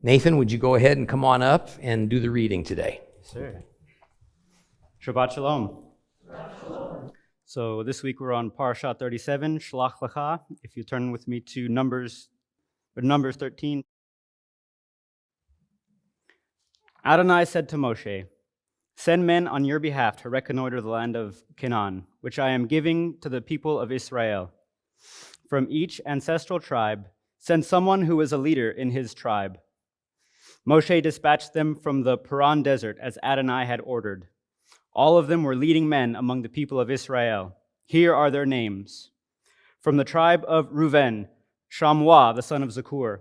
Nathan, would you go ahead and come on up and do the reading today? Yes, sir. Shabbat Shalom. Shabbat Shalom. So this week we're on Parashah 37, Shelach. If you turn with me to Numbers 13. Adonai said to Moshe, "Send men on your behalf to reconnoiter the land of Canaan, which I am giving to the people of Israel. From each ancestral tribe, send someone who is a leader in his tribe." Moshe dispatched them from the Paran desert as Adonai had ordered. All of them were leading men among the people of Israel. Here are their names. From the tribe of Reuven, Shammua, the son of Zakur.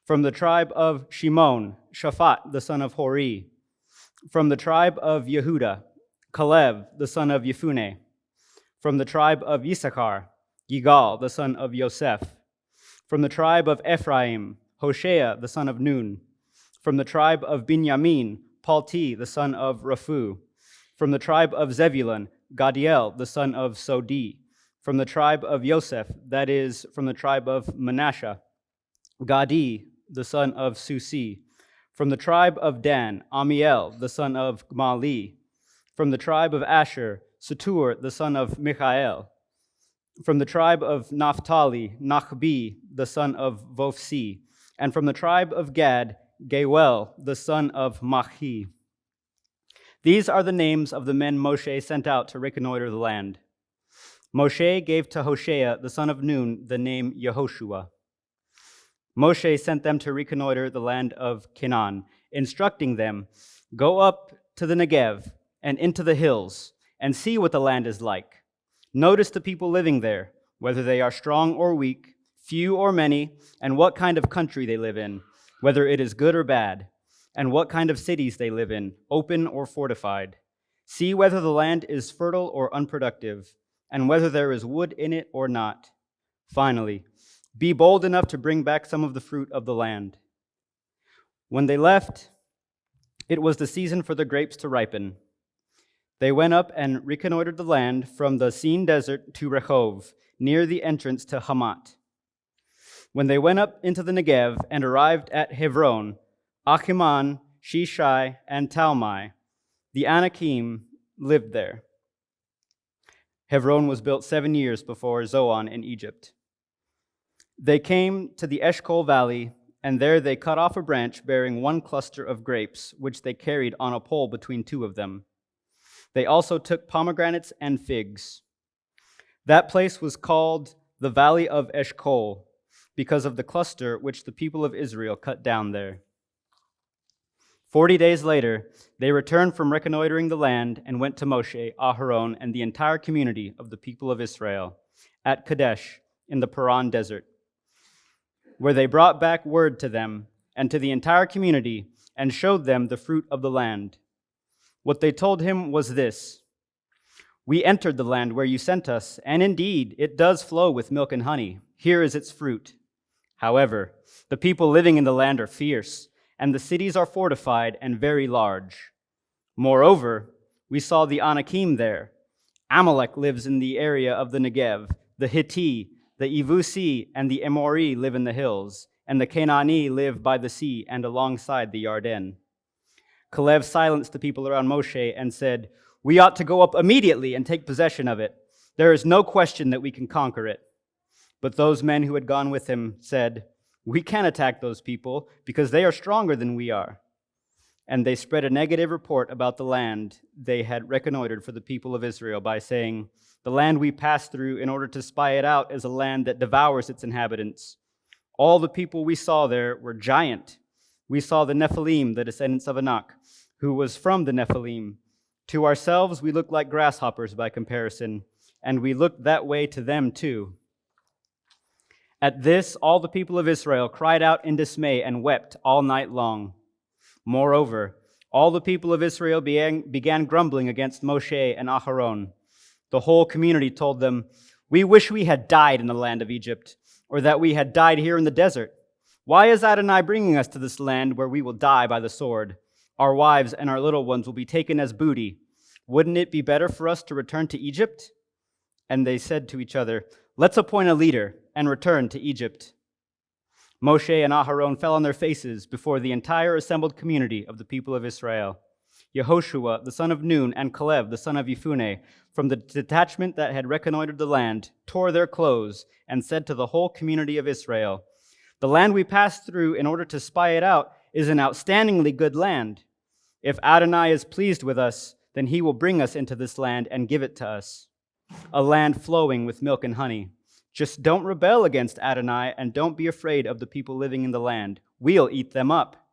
From the tribe of Shimon, Shaphat, the son of Hori. From the tribe of Yehuda, Caleb, the son of Yefuneh. From the tribe of Yisachar, Yigal, the son of Yosef. From the tribe of Ephraim, Hoshea, the son of Nun. From the tribe of Binyamin, Palti, the son of Raphu. From the tribe of Zebulun, Gadiel, the son of Sodi. From the tribe of Yosef, that is, from the tribe of Manasseh, Gadi, the son of Susi. From the tribe of Dan, Amiel, the son of Gmali. From the tribe of Asher, Satur, the son of Michael. From the tribe of Naphtali, Nachbi, the son of Vophsi. And from the tribe of Gad, Geuel, the son of Machi. These are the names of the men Moshe sent out to reconnoiter the land. Moshe gave to Hoshea, the son of Nun, the name Yehoshua. Moshe sent them to reconnoiter the land of Canaan, instructing them, "Go up to the Negev and into the hills, and see what the land is like. Notice the people living there, whether they are strong or weak, few or many, and what kind of country they live in, whether it is good or bad, and what kind of cities they live in, open or fortified. See whether the land is fertile or unproductive, and whether there is wood in it or not. Finally, be bold enough to bring back some of the fruit of the land." When they left, it was the season for the grapes to ripen. They went up and reconnoitered the land from the Sin desert to Rehov, near the entrance to Hamat. When they went up into the Negev and arrived at Hebron, Achiman, Shishai, and Talmai, the Anakim, lived there. Hebron was built 7 years before Zoan in Egypt. They came to the Eshcol Valley, and there they cut off a branch bearing one cluster of grapes, which they carried on a pole between two of them. They also took pomegranates and figs. That place was called the Valley of Eshcol, because of the cluster which the people of Israel cut down there. 40 days later, they returned from reconnoitering the land and went to Moshe, Aharon, and the entire community of the people of Israel at Kadesh in the Paran desert, where they brought back word to them and to the entire community and showed them the fruit of the land. What they told him was this: "We entered the land where you sent us, and indeed it does flow with milk and honey. Here is its fruit. However, the people living in the land are fierce, and the cities are fortified and very large. Moreover, we saw the Anakim there. Amalek lives in the area of the Negev. The Hitti, the Yevusi, and the Amori live in the hills, and the Canaani live by the sea and alongside the Yarden." Caleb silenced the people around Moshe and said, "We ought to go up immediately and take possession of it. There is no question that we can conquer it." But those men who had gone with him said, "We can't attack those people because they are stronger than we are." And they spread a negative report about the land they had reconnoitered for the people of Israel by saying, "The land we passed through in order to spy it out is a land that devours its inhabitants. All the people we saw there were giant. We saw the Nephilim, the descendants of Anak, who was from the Nephilim. To ourselves we looked like grasshoppers by comparison, and we looked that way to them too." At this, all the people of Israel cried out in dismay and wept all night long. Moreover, all the people of Israel began grumbling against Moshe and Aharon. The whole community told them, "We wish we had died in the land of Egypt, or that we had died here in the desert. Why is Adonai bringing us to this land where we will die by the sword? Our wives and our little ones will be taken as booty. Wouldn't it be better for us to return to Egypt?" And they said to each other, "Let's appoint a leader and return to Egypt." Moshe and Aharon fell on their faces before the entire assembled community of the people of Israel. Yehoshua, the son of Nun, and Caleb, the son of Jephunneh, from the detachment that had reconnoitered the land, tore their clothes and said to the whole community of Israel, "The land we passed through in order to spy it out is an outstandingly good land. If Adonai is pleased with us, then he will bring us into this land and give it to us, a land flowing with milk and honey. Just don't rebel against Adonai and don't be afraid of the people living in the land. We'll eat them up.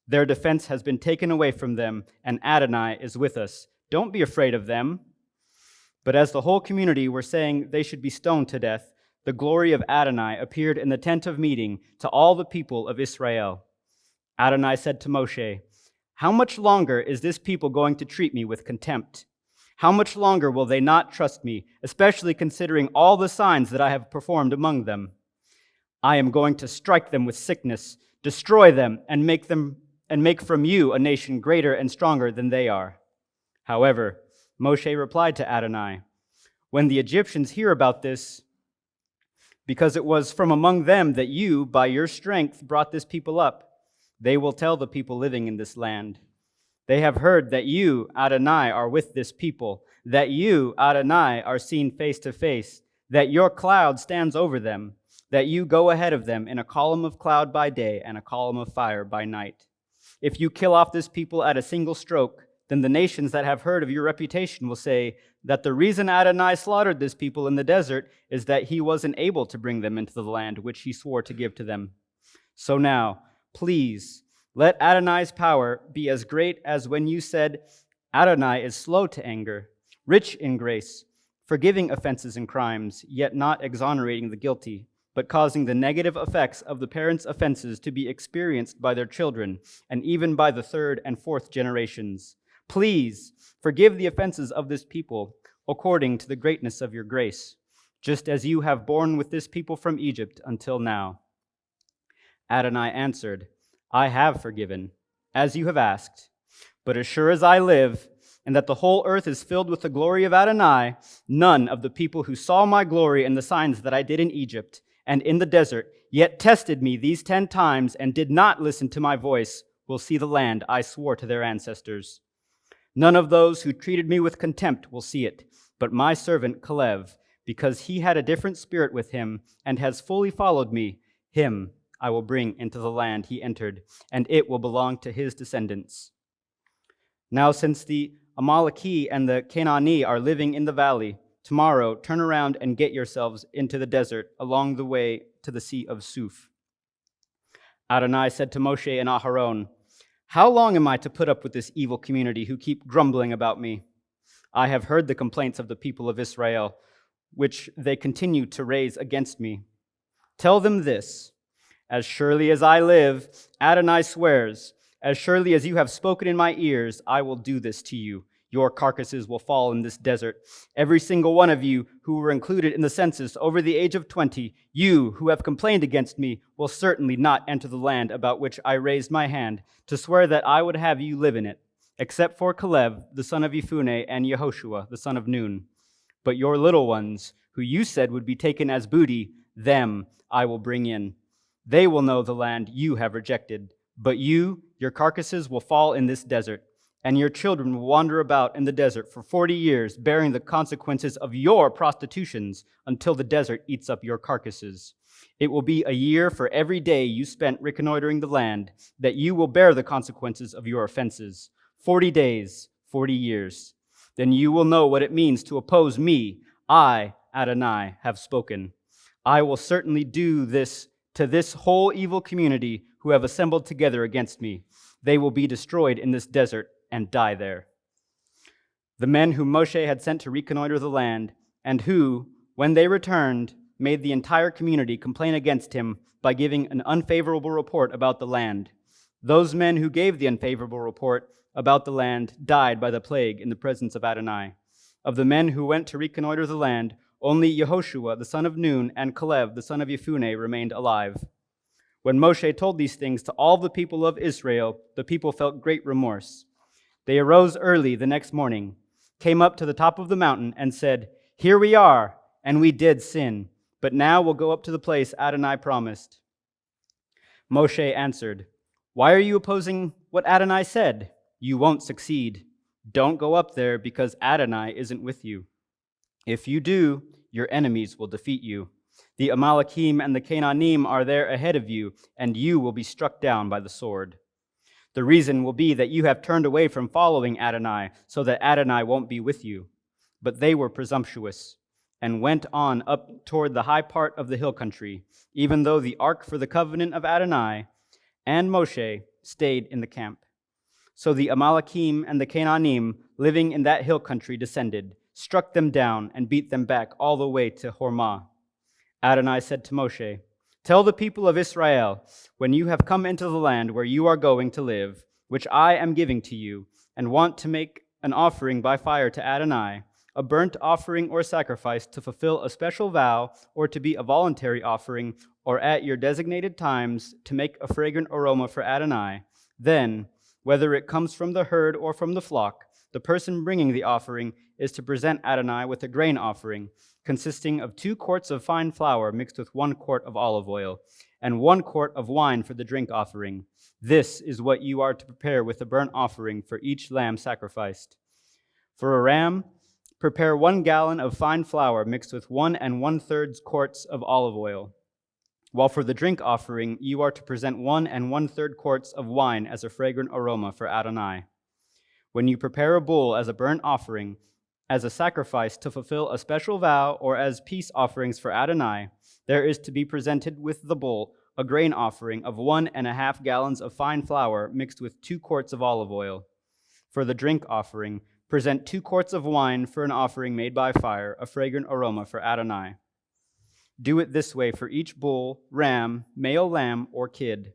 Their defense has been taken away from them, and Adonai is with us. Don't be afraid of them." But as the whole community were saying they should be stoned to death, the glory of Adonai appeared in the tent of meeting to all the people of Israel. Adonai said to Moshe, "How much longer is this people going to treat me with contempt? How much longer will they not trust me, especially considering all the signs that I have performed among them? I am going to strike them with sickness, destroy them, and make from you a nation greater and stronger than they are." However, Moshe replied to Adonai, "When the Egyptians hear about this, because it was from among them that you, by your strength, brought this people up, they will tell the people living in this land. They have heard that you, Adonai, are with this people, that you, Adonai, are seen face to face, that your cloud stands over them, that you go ahead of them in a column of cloud by day and a column of fire by night. If you kill off this people at a single stroke, then the nations that have heard of your reputation will say that the reason Adonai slaughtered this people in the desert is that he wasn't able to bring them into the land which he swore to give to them. So now, please, let Adonai's power be as great as when you said, 'Adonai is slow to anger, rich in grace, forgiving offenses and crimes, yet not exonerating the guilty, but causing the negative effects of the parents' offenses to be experienced by their children, and even by the third and fourth generations. Please forgive the offenses of this people according to the greatness of your grace, just as you have borne with this people from Egypt until now.' Adonai answered, 'I have forgiven, as you have asked. But as sure as I live, and that the whole earth is filled with the glory of Adonai, none of the people who saw my glory and the signs that I did in Egypt and in the desert, yet tested me these 10 times and did not listen to my voice, will see the land I swore to their ancestors. None of those who treated me with contempt will see it, but my servant Caleb, because he had a different spirit with him and has fully followed me, him I will bring into the land he entered, and it will belong to his descendants. Now, since the Amaleki and the Canaanite are living in the valley, tomorrow turn around and get yourselves into the desert along the way to the Sea of Suf." Adonai said to Moshe and Aharon, "How long am I to put up with this evil community who keep grumbling about me? I have heard the complaints of the people of Israel, which they continue to raise against me. Tell them this: as surely as I live, Adonai swears, as surely as you have spoken in my ears, I will do this to you. Your carcasses will fall in this desert. Every single one of you who were included in the census over the age of 20, you who have complained against me, will certainly not enter the land about which I raised my hand to swear that I would have you live in it, except for Caleb, the son of Jephunneh, and Yehoshua, the son of Nun. But your little ones, who you said would be taken as booty, them I will bring in. They will know the land you have rejected. But you, your carcasses will fall in this desert, and your children will wander about in the desert for 40 years, bearing the consequences of your prostitutions until the desert eats up your carcasses. It will be a year for every day you spent reconnoitering the land, that you will bear the consequences of your offenses. 40 days, 40 years. Then you will know what it means to oppose me. I, Adonai, have spoken. I will certainly do this to this whole evil community who have assembled together against me. They will be destroyed in this desert and die there." The men whom Moshe had sent to reconnoiter the land, and who, when they returned, made the entire community complain against him by giving an unfavorable report about the land. Those men who gave the unfavorable report about the land died by the plague in the presence of Adonai. Of the men who went to reconnoiter the land, only Yehoshua, the son of Nun, and Caleb, the son of Jephunneh, remained alive. When Moshe told these things to all the people of Israel, the people felt great remorse. They arose early the next morning, came up to the top of the mountain, and said, "Here we are, and we did sin, but now we'll go up to the place Adonai promised." Moshe answered, "Why are you opposing what Adonai said? You won't succeed. Don't go up there because Adonai isn't with you. If you do, your enemies will defeat you. The Amalekim and the Canaanim are there ahead of you, and you will be struck down by the sword. The reason will be that you have turned away from following Adonai, so that Adonai won't be with you." But they were presumptuous and went on up toward the high part of the hill country, even though the ark for the covenant of Adonai and Moshe stayed in the camp. So the Amalekim and the Canaanim living in that hill country descended, struck them down, and beat them back all the way to Hormah. Adonai said to Moshe, "Tell the people of Israel, when you have come into the land where you are going to live, which I am giving to you, and want to make an offering by fire to Adonai, a burnt offering or sacrifice to fulfill a special vow, or to be a voluntary offering, or at your designated times to make a fragrant aroma for Adonai, then, whether it comes from the herd or from the flock, the person bringing the offering is to present Adonai with a grain offering, consisting of 2 quarts of fine flour mixed with 1 quart of olive oil, and 1 quart of wine for the drink offering. This is what you are to prepare with a burnt offering for each lamb sacrificed. For a ram, prepare 1 gallon of fine flour mixed with 1 1/3 quarts of olive oil. While for the drink offering, you are to present 1 1/3 quarts of wine as a fragrant aroma for Adonai. When you prepare a bull as a burnt offering, as a sacrifice to fulfill a special vow, or as peace offerings for Adonai, there is to be presented with the bull a grain offering of 1.5 gallons of fine flour mixed with 2 quarts of olive oil. For the drink offering, present 2 quarts of wine for an offering made by fire, a fragrant aroma for Adonai. Do it this way for each bull, ram, male lamb, or kid.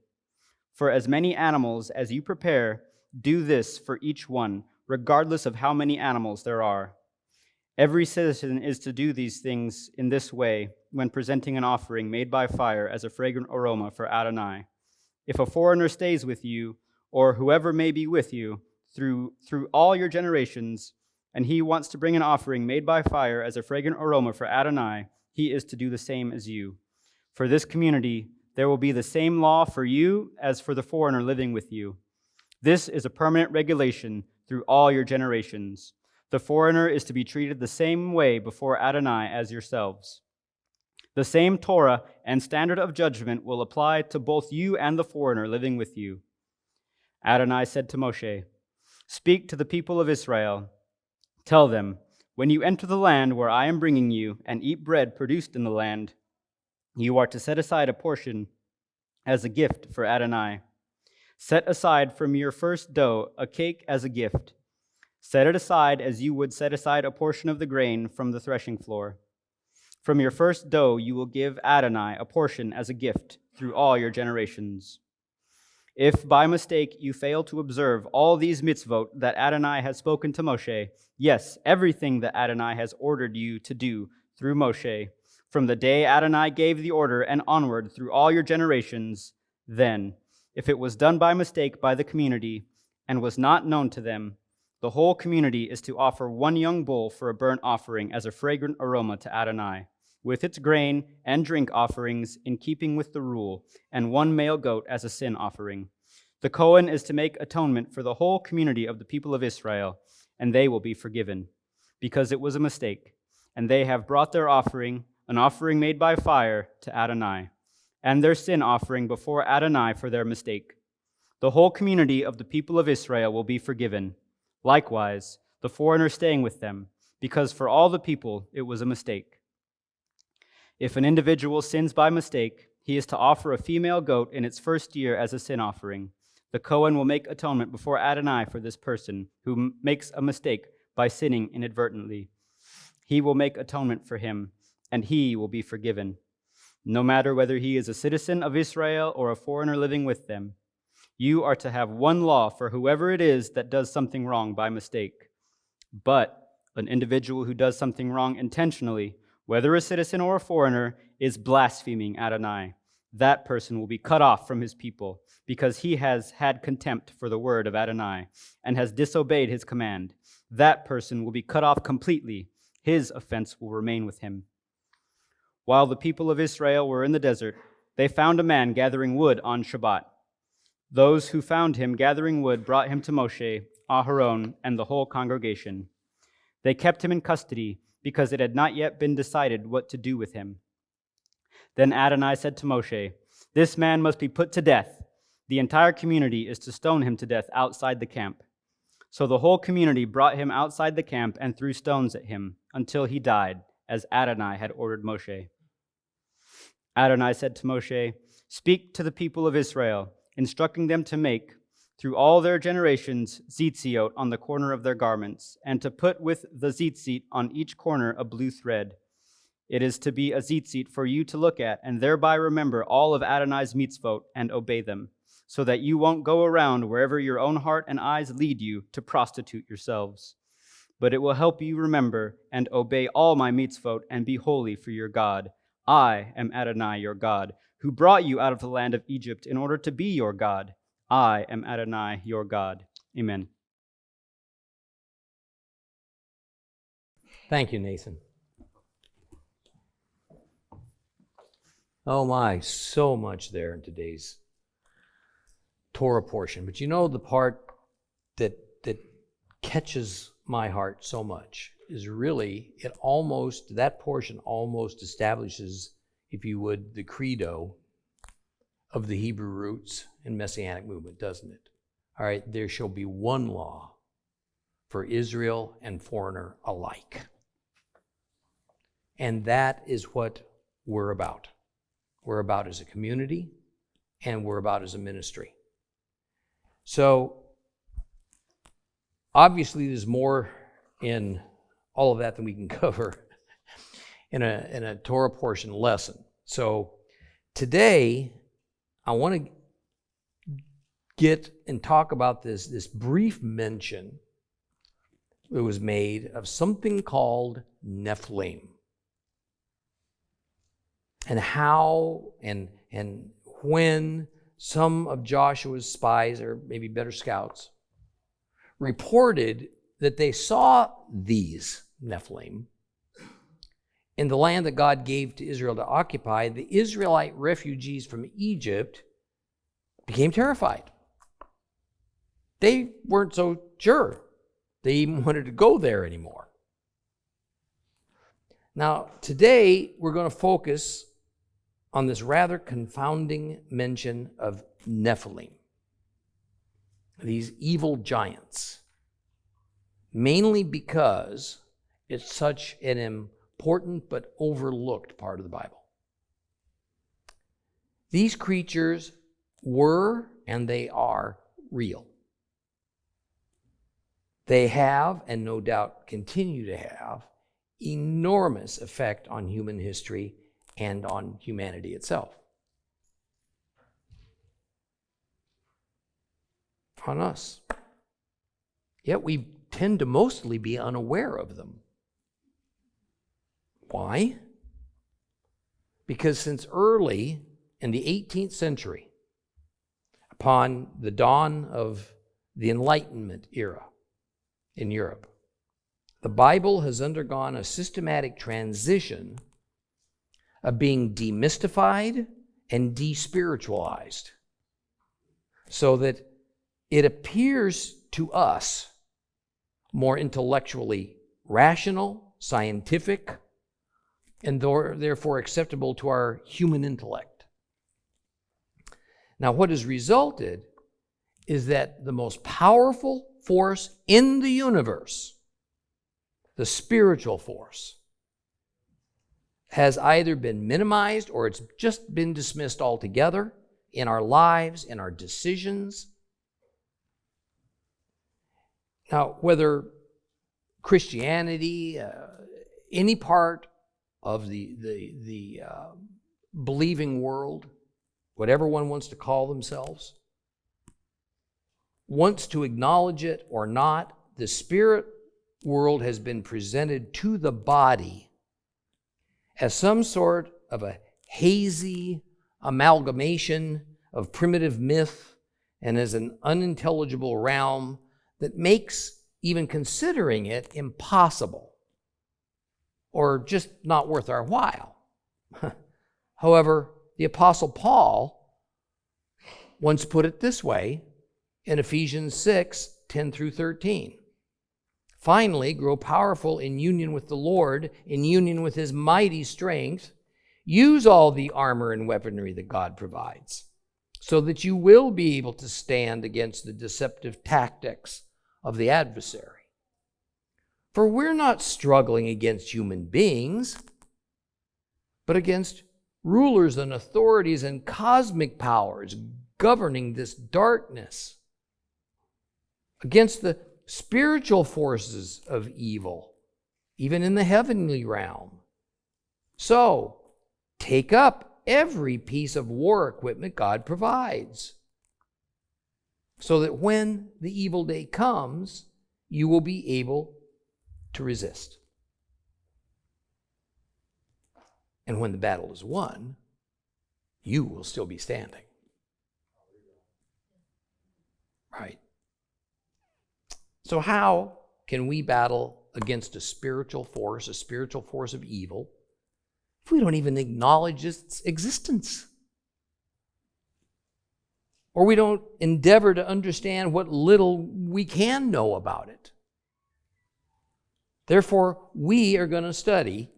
For as many animals as you prepare, do this for each one, regardless of how many animals there are. Every citizen is to do these things in this way when presenting an offering made by fire as a fragrant aroma for Adonai. If a foreigner stays with you, or whoever may be with you, through all your generations, and he wants to bring an offering made by fire as a fragrant aroma for Adonai, he is to do the same as you. For this community, there will be the same law for you as for the foreigner living with you. This is a permanent regulation through all your generations. The foreigner is to be treated the same way before Adonai as yourselves. The same Torah and standard of judgment will apply to both you and the foreigner living with you." Adonai said to Moshe, "Speak to the people of Israel. Tell them, when you enter the land where I am bringing you and eat bread produced in the land, you are to set aside a portion as a gift for Adonai. Set aside from your first dough a cake as a gift. Set it aside as you would set aside a portion of the grain from the threshing floor. From your first dough you will give Adonai a portion as a gift through all your generations. If by mistake you fail to observe all these mitzvot that Adonai has spoken to Moshe, yes, everything that Adonai has ordered you to do through Moshe, from the day Adonai gave the order and onward through all your generations, then, if it was done by mistake by the community and was not known to them, the whole community is to offer 1 young bull for a burnt offering as a fragrant aroma to Adonai, with its grain and drink offerings in keeping with the rule, and 1 male goat as a sin offering. The Kohen is to make atonement for the whole community of the people of Israel, and they will be forgiven, because it was a mistake, and they have brought their offering, an offering made by fire, to Adonai, and their sin offering before Adonai for their mistake. The whole community of the people of Israel will be forgiven. Likewise, the foreigner staying with them, because for all the people it was a mistake. If an individual sins by mistake, he is to offer a female goat in its first year as a sin offering. The Kohen will make atonement before Adonai for this person who makes a mistake by sinning inadvertently. He will make atonement for him, and he will be forgiven, no matter whether he is a citizen of Israel or a foreigner living with them. You are to have 1 law for whoever it is that does something wrong by mistake. But an individual who does something wrong intentionally, whether a citizen or a foreigner, is blaspheming Adonai. That person will be cut off from his people, because he has had contempt for the word of Adonai and has disobeyed his command. That person will be cut off completely. His offense will remain with him. While the people of Israel were in the desert, they found a man gathering wood on Shabbat. Those who found him gathering wood brought him to Moshe, Aharon, and the whole congregation. They kept him in custody because it had not yet been decided what to do with him. Then Adonai said to Moshe, "This man must be put to death. The entire community is to stone him to death outside the camp." So the whole community brought him outside the camp and threw stones at him until he died, as Adonai had ordered Moshe. Adonai said to Moshe, "Speak to the people of Israel, instructing them to make, through all their generations, tzitzit on the corner of their garments, and to put with the tzitzit on each corner a blue thread. It is to be a tzitzit for you to look at, and thereby remember all of Adonai's mitzvot and obey them, so that you won't go around wherever your own heart and eyes lead you to prostitute yourselves. But it will help you remember and obey all my mitzvot and be holy for your God. I am Adonai your God, who brought you out of the land of Egypt in order to be your God. I am Adonai your God." Amen. Thank you, Nathan. Oh my, so much there in today's Torah portion. But you know the part that catches my heart so much is really that portion almost establishes, if you would, the credo of the Hebrew roots and Messianic movement, doesn't it? All right, there shall be one law for Israel and foreigner alike. And that is what we're about. We're about as a community, and we're about as a ministry. So, obviously, there's more in all of that than we can cover in a Torah portion lesson. So, today, I want to get and talk about this brief mention that was made of something called Nephilim. And how and when some of Joshua's spies, or maybe better scouts, reported that they saw these Nephilim in the land that God gave to Israel to occupy, the Israelite refugees from Egypt became terrified. They weren't so sure they even wanted to go there anymore. Now, today we're going to focus on this rather confounding mention of Nephilim, these evil giants, mainly because it's such an important but overlooked part of the Bible. These creatures were, and they are, real. They have, and no doubt continue to have, enormous effect on human history and on humanity itself. On us. Yet we tend to mostly be unaware of them. Why? Because since early in the 18th century, upon the dawn of the Enlightenment era in Europe, the Bible has undergone a systematic transition of being demystified and despiritualized, so that it appears to us more intellectually rational, scientific, and therefore acceptable to our human intellect. Now, what has resulted is that the most powerful force in the universe, the spiritual force, has either been minimized or it's just been dismissed altogether in our lives, in our decisions. Now, whether Christianity, any part of the believing world, whatever one wants to call themselves, wants to acknowledge it or not, the spirit world has been presented to the body as some sort of a hazy amalgamation of primitive myth and as an unintelligible realm that makes even considering it impossible or just not worth our while. However, the Apostle Paul once put it this way in Ephesians 6:10 through 13. Finally, grow powerful in union with the Lord, in union with his mighty strength. Use all the armor and weaponry that God provides, so that you will be able to stand against the deceptive tactics of the adversary. For we're not struggling against human beings, but against rulers and authorities and cosmic powers governing this darkness, against the spiritual forces of evil, even in the heavenly realm. So, take up every piece of war equipment God provides, so that when the evil day comes, you will be able to resist. And when the battle is won, you will still be standing. Right? So how can we battle against a spiritual force of evil, if we don't even acknowledge its existence? Or we don't endeavor to understand what little we can know about it? Therefore, we are going to study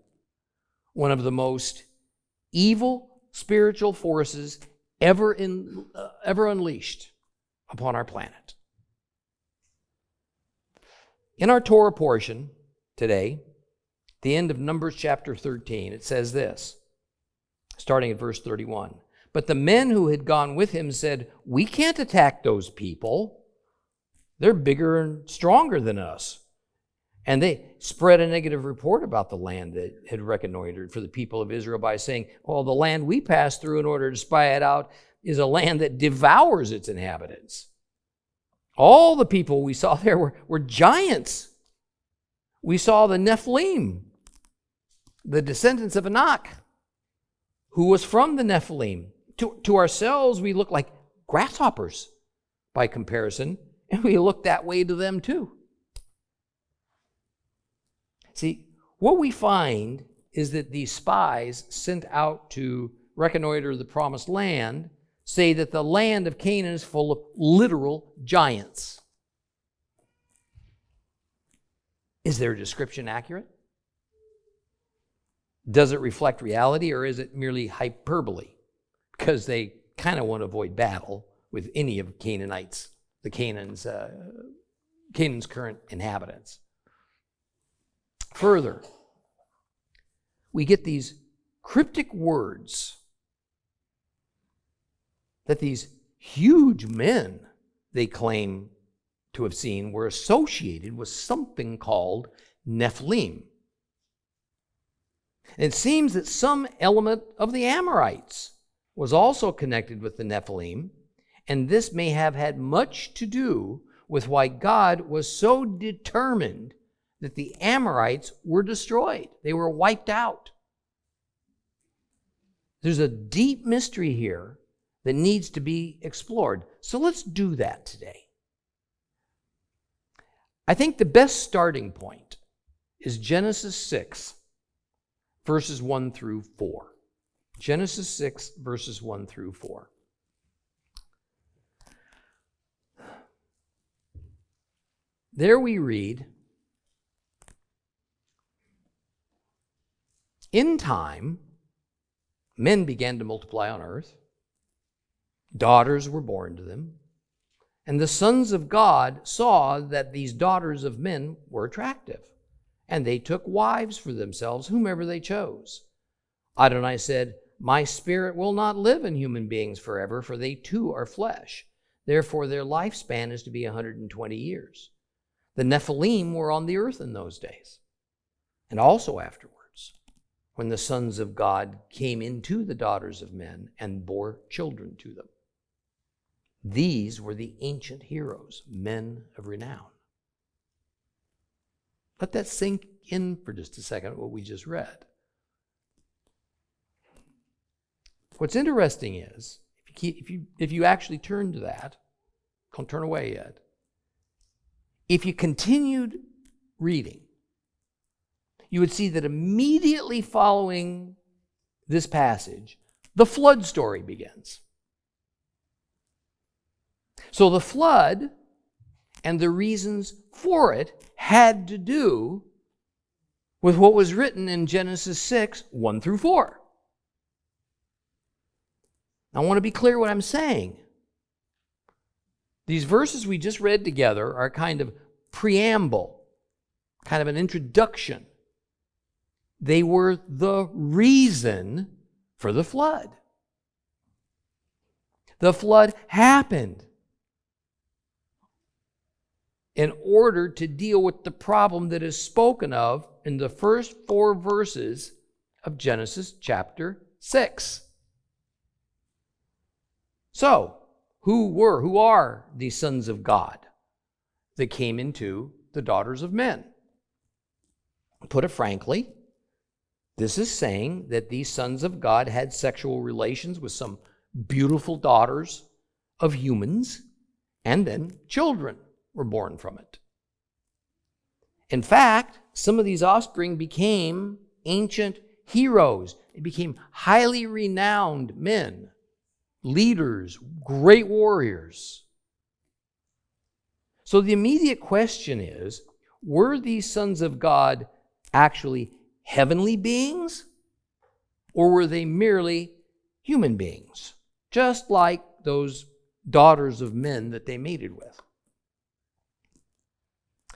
one of the most evil spiritual forces ever unleashed upon our planet. In our Torah portion today, the end of Numbers chapter 13, it says this, starting at verse 31. But the men who had gone with him said, "We can't attack those people. They're bigger and stronger than us." And they spread a negative report about the land that had reconnoitered for the people of Israel by saying, "Well, the land we passed through in order to spy it out is a land that devours its inhabitants. All the people we saw there were giants. We saw the Nephilim, the descendants of Anak, who was from the Nephilim. To ourselves, we look like grasshoppers by comparison, and we look that way to them too." See, what we find is that these spies sent out to reconnoiter the promised land say that the land of Canaan is full of literal giants. Is their description accurate? Does it reflect reality, or is it merely hyperbole? Because they kind of want to avoid battle with any of Canaanites, Canaan's current inhabitants. Further, we get these cryptic words that these huge men they claim to have seen were associated with something called Nephilim. It seems that some element of the Amorites was also connected with the Nephilim, and this may have had much to do with why God was so determined that the Amorites were destroyed. They were wiped out. There's a deep mystery here that needs to be explored. So let's do that today. I think the best starting point is Genesis 6, verses 1 through 4. Genesis 6, verses 1 through 4. There we read, "In time, men began to multiply on earth. Daughters were born to them. And the sons of God saw that these daughters of men were attractive, and they took wives for themselves, whomever they chose. Adonai said, 'My spirit will not live in human beings forever, for they too are flesh. Therefore their lifespan is to be 120 years. The Nephilim were on the earth in those days, and also afterwards, when the sons of God came into the daughters of men and bore children to them. These were the ancient heroes, men of renown.'" Let that sink in for just a second, what we just read. What's interesting is, if you actually turn to that, don't turn away yet. If you continued reading, you would see that immediately following this passage, the flood story begins. So the flood and the reasons for it had to do with what was written in Genesis 6, 1 through 4. I want to be clear what I'm saying. These verses we just read together are kind of preamble, kind of an introduction. They were the reason for the flood. The flood happened in order to deal with the problem that is spoken of in the first 4 verses of Genesis chapter 6. So, who are these sons of God that came into the daughters of men? Put it frankly, this is saying that these sons of God had sexual relations with some beautiful daughters of humans, and then children were born from it. In fact, some of these offspring became ancient heroes. They became highly renowned men, leaders, great warriors. So the immediate question is, were these sons of God actually heavenly beings, or were they merely human beings, just like those daughters of men that they mated with?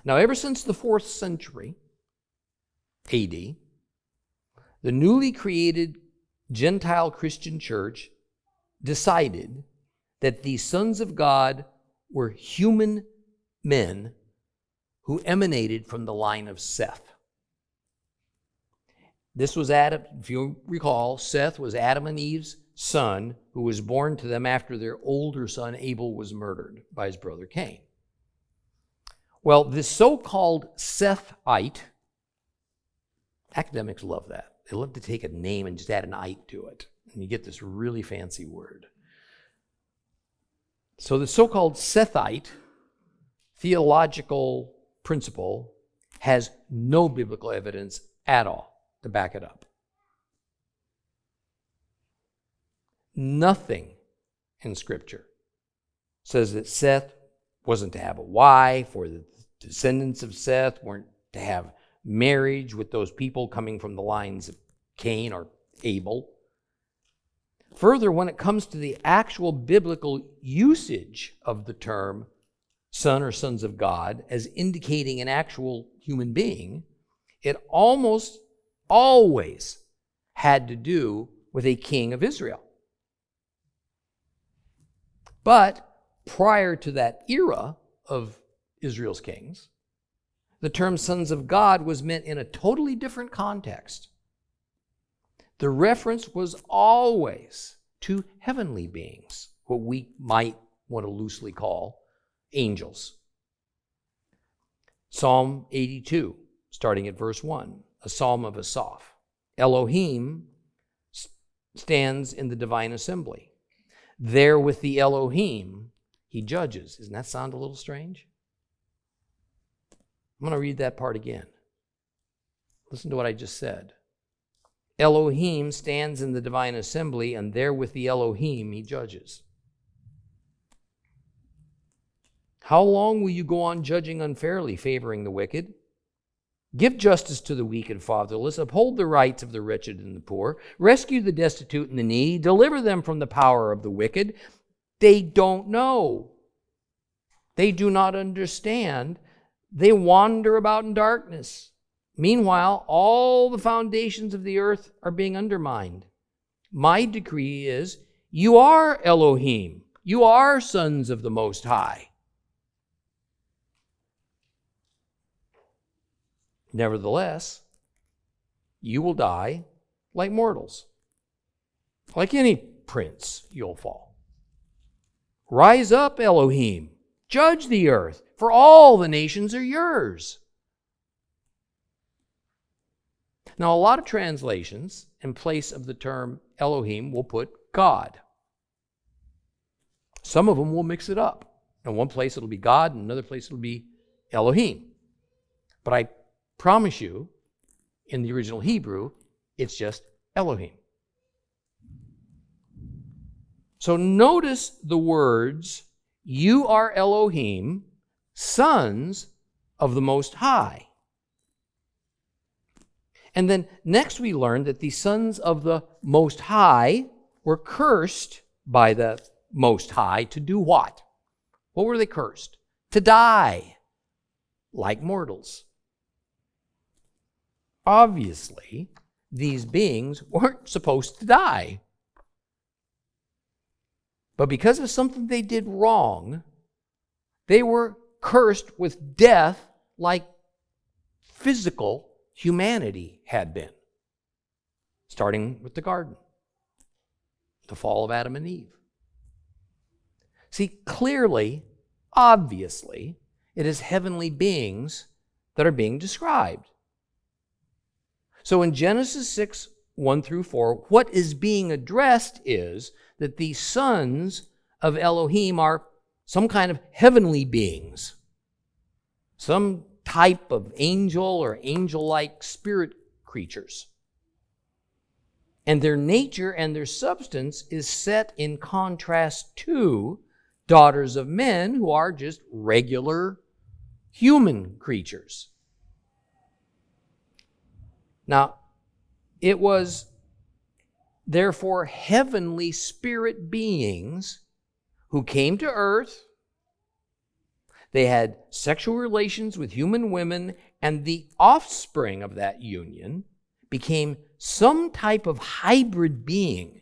Now, ever since the 4th century AD, the newly created Gentile Christian church decided that these sons of God were human men who emanated from the line of Seth. This was Adam, if you recall, Seth was Adam and Eve's son, who was born to them after their older son Abel was murdered by his brother Cain. Well, this so-called Sethite, academics love that. They love to take a name and just add an "ite" to it, and you get this really fancy word. So the so-called Sethite theological principle has no biblical evidence at all to back it up. Nothing in Scripture says that Seth wasn't to have a wife, or the descendants of Seth weren't to have marriage with those people coming from the lines of Cain or Abel. Further, when it comes to the actual biblical usage of the term son or sons of God as indicating an actual human being, it almost always had to do with a king of Israel. But prior to that era of Israel's kings, the term sons of God was meant in a totally different context. The reference was always to heavenly beings, what we might want to loosely call angels. Psalm 82, starting at verse 1, a psalm of Asaph. Elohim stands in the divine assembly. There with the Elohim, he judges. Doesn't that sound a little strange? I'm going to read that part again. Listen to what I just said. Elohim stands in the divine assembly, and there with the Elohim he judges. How long will you go on judging unfairly, favoring the wicked? Give justice to the weak and fatherless. Uphold the rights of the wretched and the poor. Rescue the destitute and the needy. Deliver them from the power of the wicked. They don't know. They do not understand. They wander about in darkness. Meanwhile, all the foundations of the earth are being undermined. My decree is, you are Elohim. You are sons of the Most High. Nevertheless, you will die like mortals. Like any prince, you'll fall. Rise up, Elohim. Judge the earth, for all the nations are yours. Now, a lot of translations, in place of the term Elohim, will put God. Some of them will mix it up. In one place it'll be God, in another place it'll be Elohim. But I promise you, in the original Hebrew, it's just Elohim. So notice the words, you are Elohim, sons of the Most High. And then next we learn that the sons of the Most High were cursed by the Most High to do what? What were they cursed? To die like mortals. Obviously, these beings weren't supposed to die. But because of something they did wrong, they were cursed with death like physical humanity had been, starting with the garden, the fall of Adam and Eve. See, clearly, obviously, it is heavenly beings that are being described. So in Genesis 6, 1 through 4, what is being addressed is that the sons of Elohim are some kind of heavenly beings, some type of angel or angel-like spirit creatures. And their nature and their substance is set in contrast to daughters of men who are just regular human creatures. Now, it was therefore heavenly spirit beings who came to earth. They had sexual relations with human women, and the offspring of that union became some type of hybrid being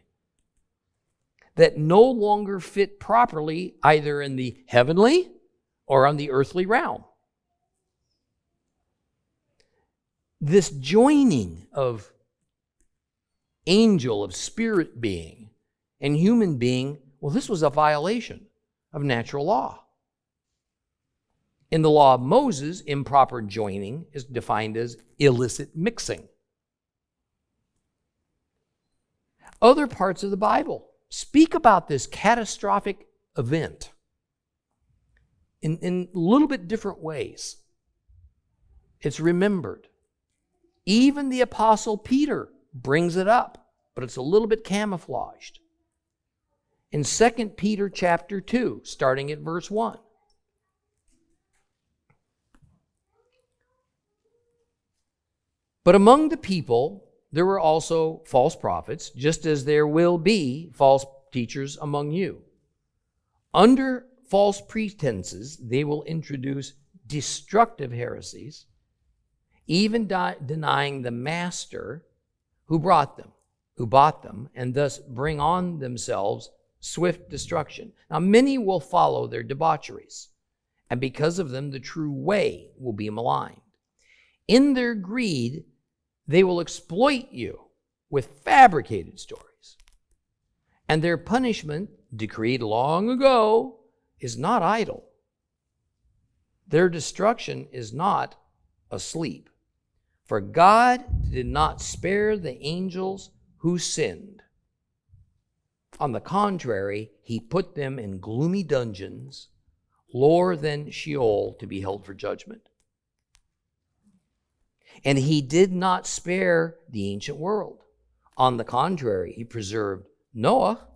that no longer fit properly either in the heavenly or on the earthly realm. This joining of angel, of spirit being, and human being, well, this was a violation of natural law. In the law of Moses, improper joining is defined as illicit mixing. Other parts of the Bible speak about this catastrophic event in a little bit different ways. It's remembered. Even the Apostle Peter brings it up, but it's a little bit camouflaged. In 2 Peter chapter 2, starting at verse 1. But among the people there were also false prophets, just as there will be false teachers among you. Under false pretenses, they will introduce destructive heresies, even denying the master who bought them, and thus bring on themselves swift destruction. Now, many will follow their debaucheries, and because of them, the true way will be maligned. In their greed, they will exploit you with fabricated stories. And their punishment, decreed long ago, is not idle. Their destruction is not asleep. For God did not spare the angels who sinned. On the contrary, he put them in gloomy dungeons, lower than Sheol, to be held for judgment. And he did not spare the ancient world. On the contrary, he preserved Noah,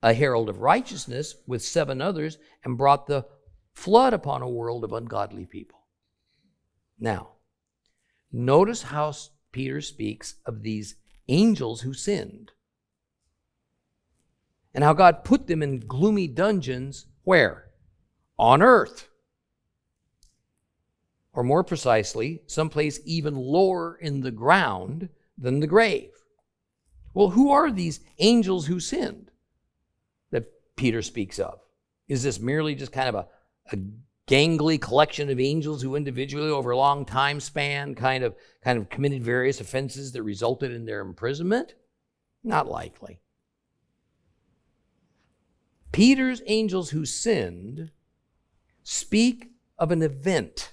a herald of righteousness, with 7 others, and brought the flood upon a world of ungodly people. Now, notice how Peter speaks of these angels who sinned, and how God put them in gloomy dungeons, where? On earth. Or more precisely, someplace even lower in the ground than the grave. Well, who are these angels who sinned that Peter speaks of? Is this merely just kind of a gangly collection of angels who individually over a long time span kind of committed various offenses that resulted in their imprisonment? Not likely. Peter's angels who sinned speak of an event.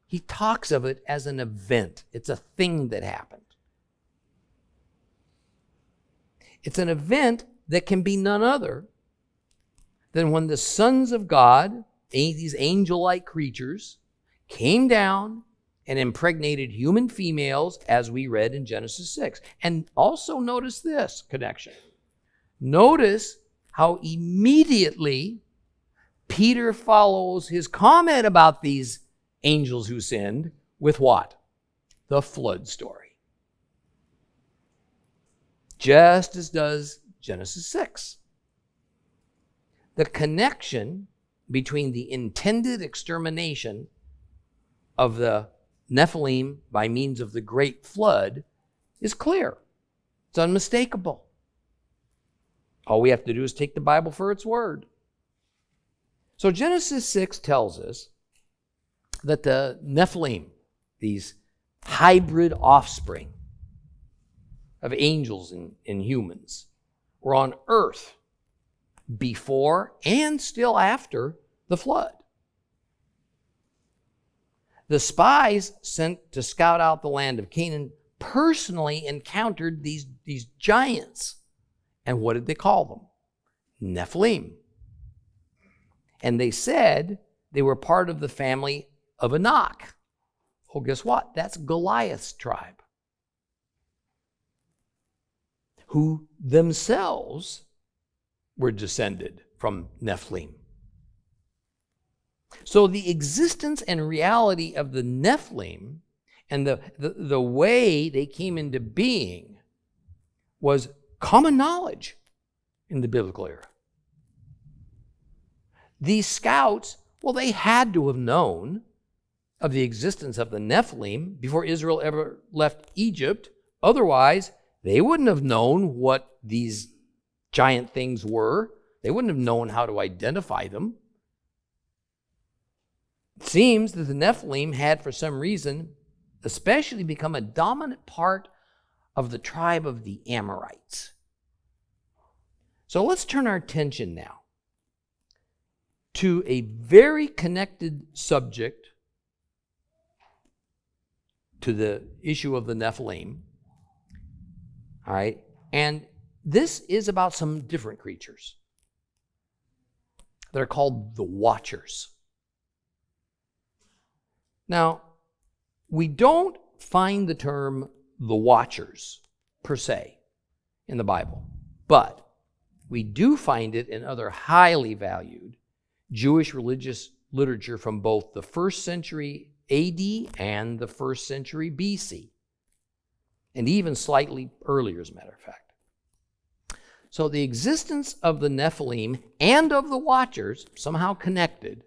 He talks of it as an event. It's a thing that happened. It's an event that can be none other than when the sons of God, these angel-like creatures, came down and impregnated human females, as we read in Genesis 6. And also notice this connection. Notice how immediately Peter follows his comment about these angels who sinned with what? The flood story. Just as does Genesis 6. The connection between the intended extermination of the Nephilim by means of the great flood is clear. It's unmistakable. All we have to do is take the Bible for its word. So Genesis 6 tells us that the Nephilim, these hybrid offspring of angels and humans, were on earth before and still after the flood. The spies sent to scout out the land of Canaan personally encountered these giants. And what did they call them? Nephilim. And they said they were part of the family of Anak. Well, guess what? That's Goliath's tribe, who themselves were descended from Nephilim. So the existence and reality of the Nephilim and the way they came into being was common knowledge in the biblical era. These scouts, well, they had to have known of the existence of the Nephilim before Israel ever left Egypt. Otherwise, they wouldn't have known what these giant things were. They wouldn't have known how to identify them. It seems that the Nephilim had, for some reason, especially become a dominant part of the tribe of the Amorites. So let's turn our attention now to a very connected subject to the issue of the Nephilim. All right, and this is about some different creatures. They're called the Watchers. Now, we don't find the term the Watchers per se in the Bible, but we do find it in other highly valued Jewish religious literature from both the 1st century AD and the 1st century BC, and even slightly earlier, as a matter of fact. So the existence of the Nephilim and of the Watchers, somehow connected,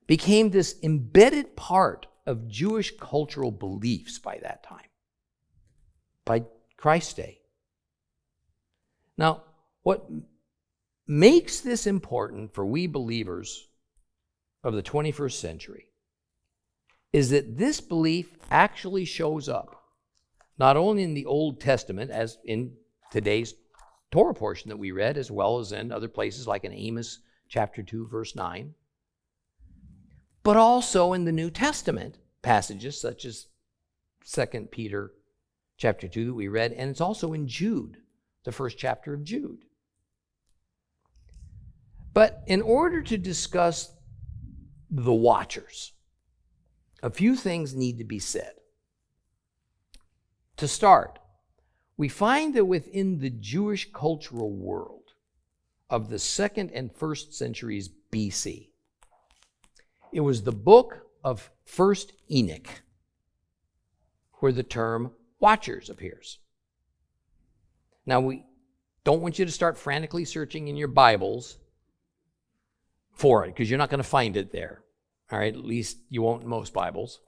became this embedded part of Jewish cultural beliefs by that time, by Christ's day. Now, what makes this important for we believers of the 21st century is that this belief actually shows up not only in the Old Testament, as in today's Torah portion that we read, as well as in other places like in Amos chapter 2, verse 9, but also in the New Testament passages such as 2 Peter chapter 2 that we read, and it's also in Jude, the first chapter of Jude. But in order to discuss the Watchers, a few things need to be said. To start, we find that within the Jewish cultural world of the 2nd and 1st centuries BC, it was the book of 1st Enoch where the term Watchers appears. Now, we don't want you to start frantically searching in your Bibles for it, because you're not going to find it there. All right, at least you won't in most Bibles.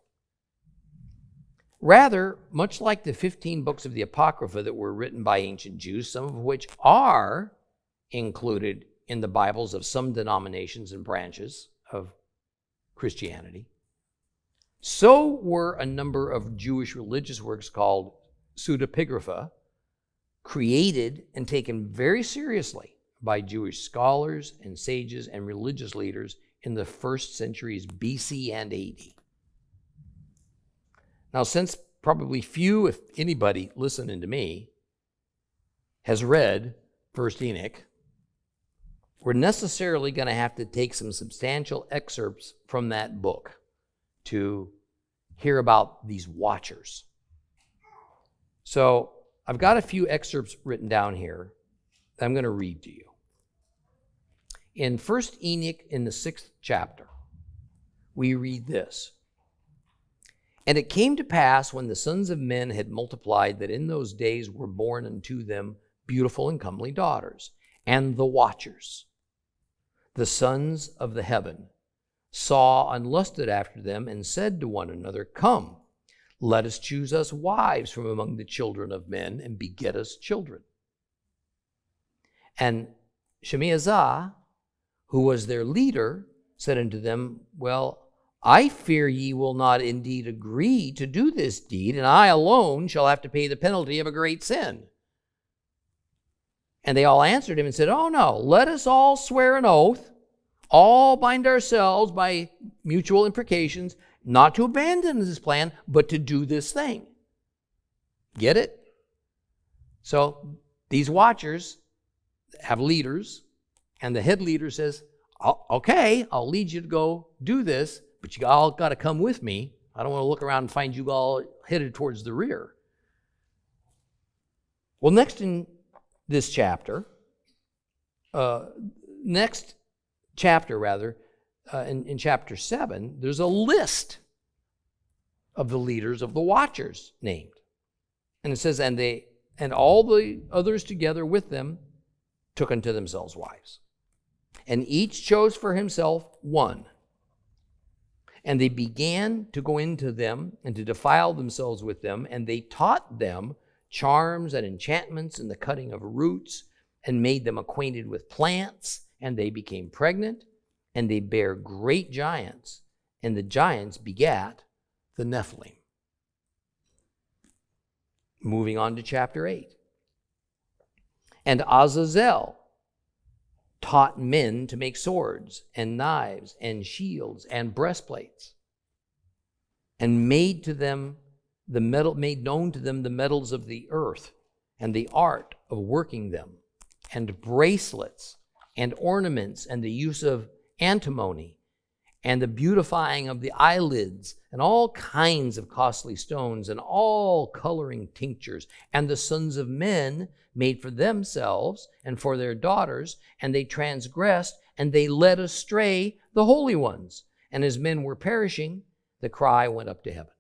Rather, much like the 15 books of the Apocrypha that were written by ancient Jews, some of which are included in the Bibles of some denominations and branches of Christianity, so were a number of Jewish religious works called pseudepigrapha, created and taken very seriously by Jewish scholars and sages and religious leaders in the 1st centuries BC and AD. Now, since probably few, if anybody listening to me, has read 1st Enoch, we're necessarily going to have to take some substantial excerpts from that book to hear about these Watchers. So I've got a few excerpts written down here I'm going to read to you. In 1 Enoch, in the 6th chapter, we read this. And it came to pass when the sons of men had multiplied that in those days were born unto them beautiful and comely daughters. And the watchers, the sons of the heaven, saw and lusted after them and said to one another, Come, let us choose us wives from among the children of men and beget us children. And Shemiazah, who was their leader, said unto them, Well, I fear ye will not indeed agree to do this deed, and I alone shall have to pay the penalty of a great sin. And they all answered him and said, Oh no, let us all swear an oath, all bind ourselves by mutual imprecations, not to abandon this plan, but to do this thing. Get it? So these watchers have leaders, and the head leader says, okay, I'll lead you to go do this, but you all got to come with me. I don't want to look around and find you all headed towards the rear. Well, next in this chapter, in chapter 7, there's a list of the leaders of the watchers named. And it says, and all the others together with them took unto themselves wives. And each chose for himself one. And they began to go into them and to defile themselves with them. And they taught them charms and enchantments and the cutting of roots, and made them acquainted with plants. And they became pregnant, and they bare great giants. And the giants begat the Nephilim. Moving on to chapter 8. And Azazel taught men to make swords and knives and shields and breastplates, and made known to them the metals of the earth and the art of working them, and bracelets and ornaments and the use of antimony and the beautifying of the eyelids and all kinds of costly stones and all coloring tinctures. And the sons of men made for themselves and for their daughters, and they transgressed, and they led astray the holy ones. And as men were perishing, the cry went up to heaven.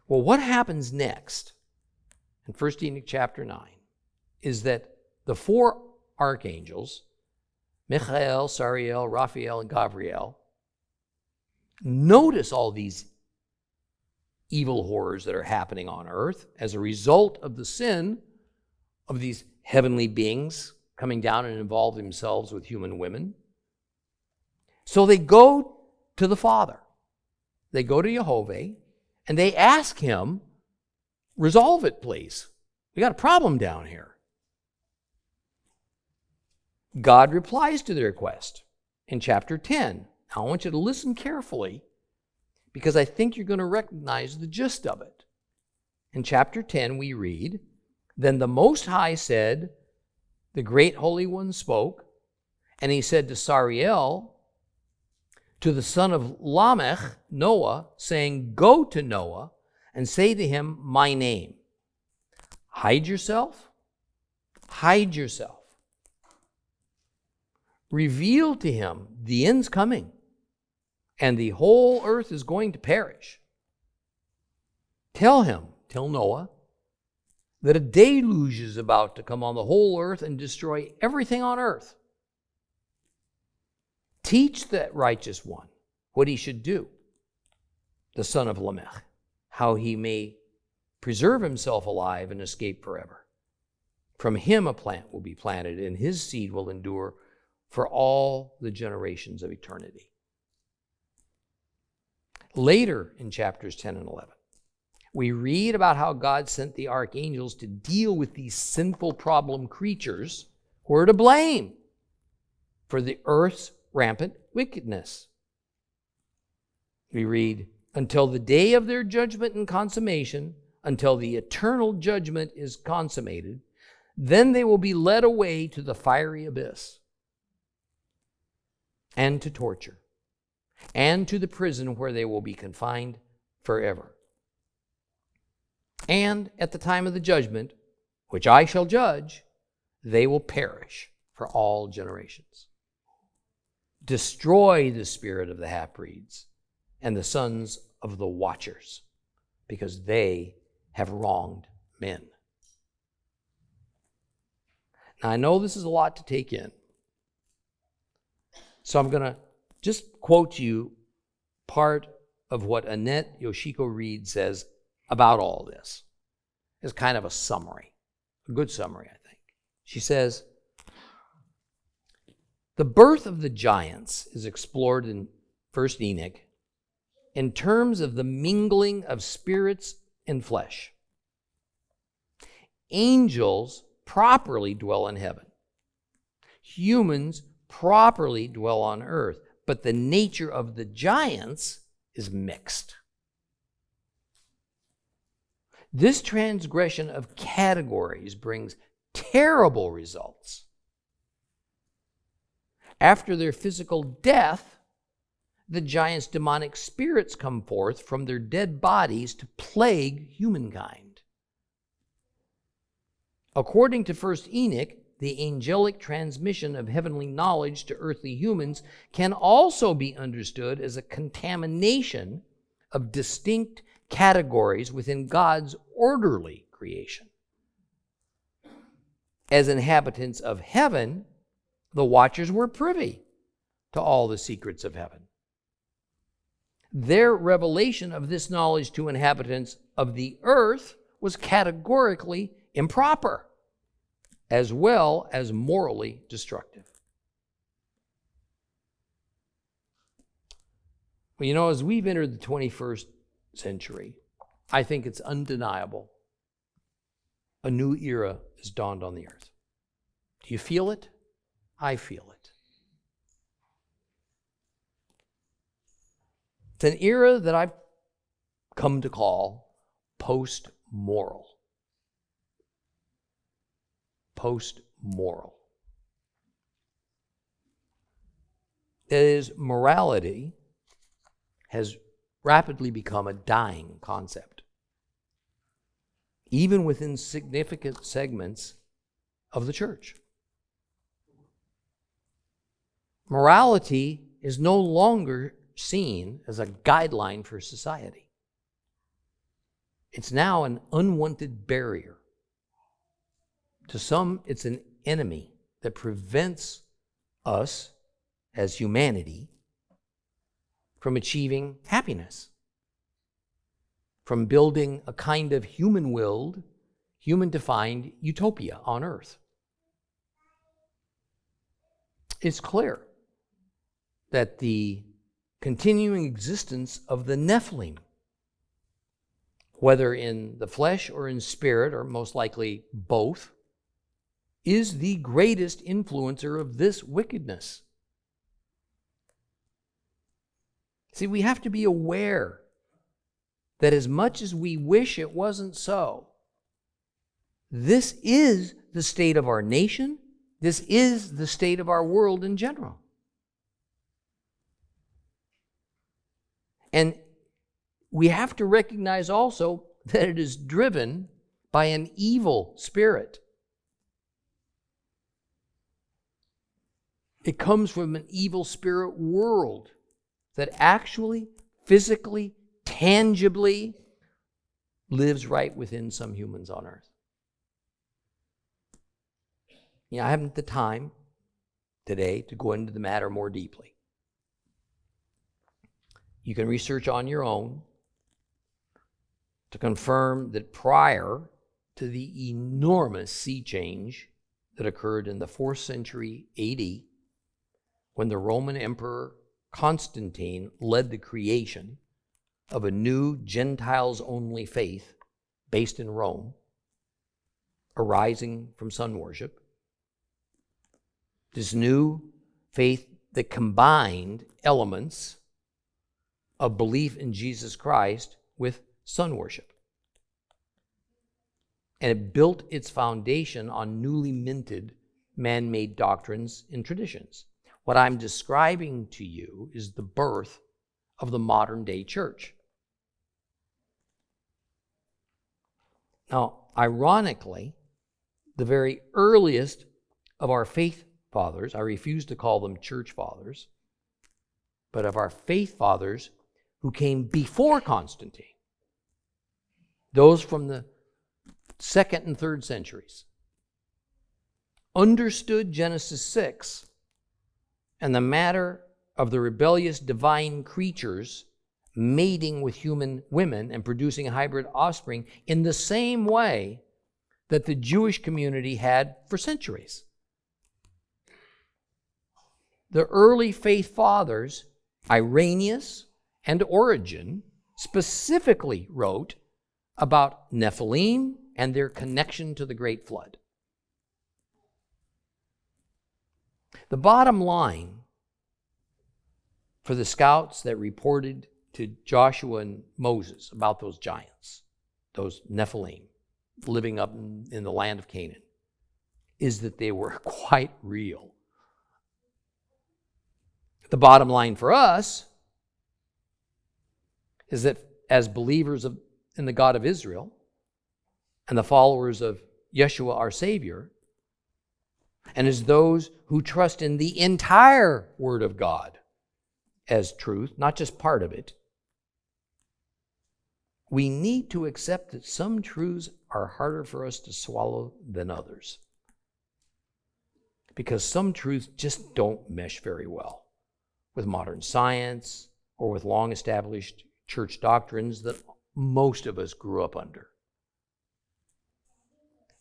Well, what happens next in 1 Enoch chapter 9 is that the four archangels, Michael, Sariel, Raphael, and Gabriel, notice all these evil horrors that are happening on earth as a result of the sin of these heavenly beings coming down and involving themselves with human women. So they go to the Father. They go to Jehovah, and they ask him, resolve it, please. We got a problem down here. God replies to their request in chapter 10. Now, I want you to listen carefully, because I think you're going to recognize the gist of it. In chapter 10, we read, Then the Most High said, the great Holy One spoke, and he said to Sariel, to the son of Lamech, Noah, saying, Go to Noah and say to him, my name. Hide yourself. Hide yourself. Reveal to him the end's coming, and the whole earth is going to perish. Tell Noah, that a deluge is about to come on the whole earth and destroy everything on earth. Teach that righteous one what he should do, the son of Lamech, how he may preserve himself alive and escape forever. From him a plant will be planted, and his seed will endure for all the generations of eternity. Later in chapters 10 and 11, we read about how God sent the archangels to deal with these sinful problem creatures who are to blame for the earth's rampant wickedness. We read, until the day of their judgment and consummation, until the eternal judgment is consummated, then they will be led away to the fiery abyss, and to torture, and to the prison where they will be confined forever. And at the time of the judgment, which I shall judge, they will perish for all generations. Destroy the spirit of the half-breeds and the sons of the watchers, because they have wronged men. Now, I know this is a lot to take in, so I'm going to just quote you part of what Annette Yoshiko Reed says about all this. It's kind of a summary, a good summary, I think. She says, the birth of the giants is explored in 1 Enoch in terms of the mingling of spirits and flesh. Angels properly dwell in heaven. Humans properly dwell on earth, but the nature of the giants is mixed. This transgression of categories brings terrible results. After their physical death, the giants' demonic spirits come forth from their dead bodies to plague humankind. According to 1 Enoch, the angelic transmission of heavenly knowledge to earthly humans can also be understood as a contamination of distinct categories within God's orderly creation. As inhabitants of heaven, the watchers were privy to all the secrets of heaven. Their revelation of this knowledge to inhabitants of the earth was categorically improper, as well as morally destructive. Well, you know, as we've entered the 21st century, I think it's undeniable a new era has dawned on the earth. Do you feel it? I feel it. It's an era that I've come to call post-moral. Post-moral. That is, morality has rapidly become a dying concept, even within significant segments of the church. Morality is no longer seen as a guideline for society. It's now an unwanted barrier. To some, it's an enemy that prevents us as humanity from achieving happiness, from building a kind of human-willed, human-defined utopia on earth. It's clear that the continuing existence of the Nephilim, whether in the flesh or in spirit, or most likely both, is the greatest influencer of this wickedness. See, we have to be aware that as much as we wish it wasn't so, this is the state of our nation. This is the state of our world in general. And we have to recognize also that it is driven by an evil spirit. It comes from an evil spirit world that actually, physically, tangibly lives right within some humans on earth. You know, I haven't the time today to go into the matter more deeply. You can research on your own to confirm that prior to the enormous sea change that occurred in the 4th century AD, when the Roman Emperor Constantine led the creation of a new Gentiles-only faith based in Rome, arising from sun worship. This new faith that combined elements of belief in Jesus Christ with sun worship. And it built its foundation on newly minted man-made doctrines and traditions. What I'm describing to you is the birth of the modern day church. Now, ironically, the very earliest of our faith fathers, I refuse to call them church fathers, but of our faith fathers who came before Constantine, those from the 2nd and 3rd centuries, understood Genesis 6 and the matter of the rebellious divine creatures mating with human women and producing hybrid offspring in the same way that the Jewish community had for centuries. The early faith fathers, Irenaeus and Origen, specifically wrote about Nephilim and their connection to the Great Flood. The bottom line for the scouts that reported to Joshua and Moses about those giants, those Nephilim, living up in the land of Canaan, is that they were quite real. The bottom line for us is that as believers in the God of Israel and the followers of Yeshua our Savior, and as those who trust in the entire Word of God as truth, not just part of it, we need to accept that some truths are harder for us to swallow than others, because some truths just don't mesh very well with modern science or with long-established church doctrines that most of us grew up under.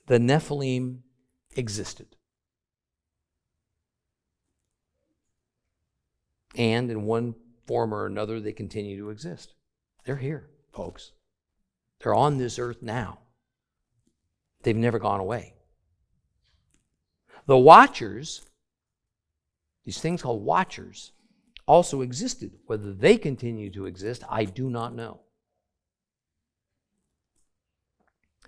The Nephilim existed. And in one form or another, they continue to exist. They're here, folks. They're on this earth now. They've never gone away. The Watchers, these things called Watchers, also existed. Whether they continue to exist, I do not know.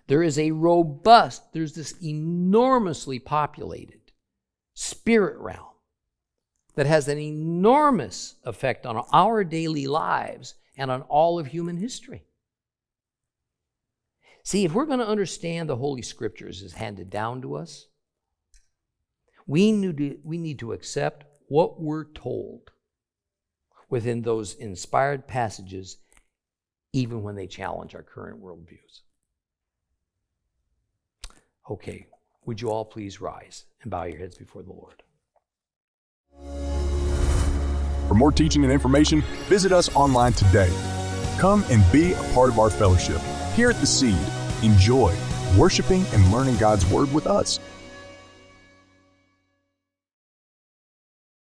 There's this enormously populated spirit realm that has an enormous effect on our daily lives and on all of human history. See, if we're going to understand the Holy Scriptures as handed down to us, we need to accept what we're told within those inspired passages, even when they challenge our current worldviews. Okay, would you all please rise and bow your heads before the Lord? For more teaching and information, visit us online today. Come and be a part of our fellowship. Here at The Seed, enjoy worshiping and learning God's Word with us.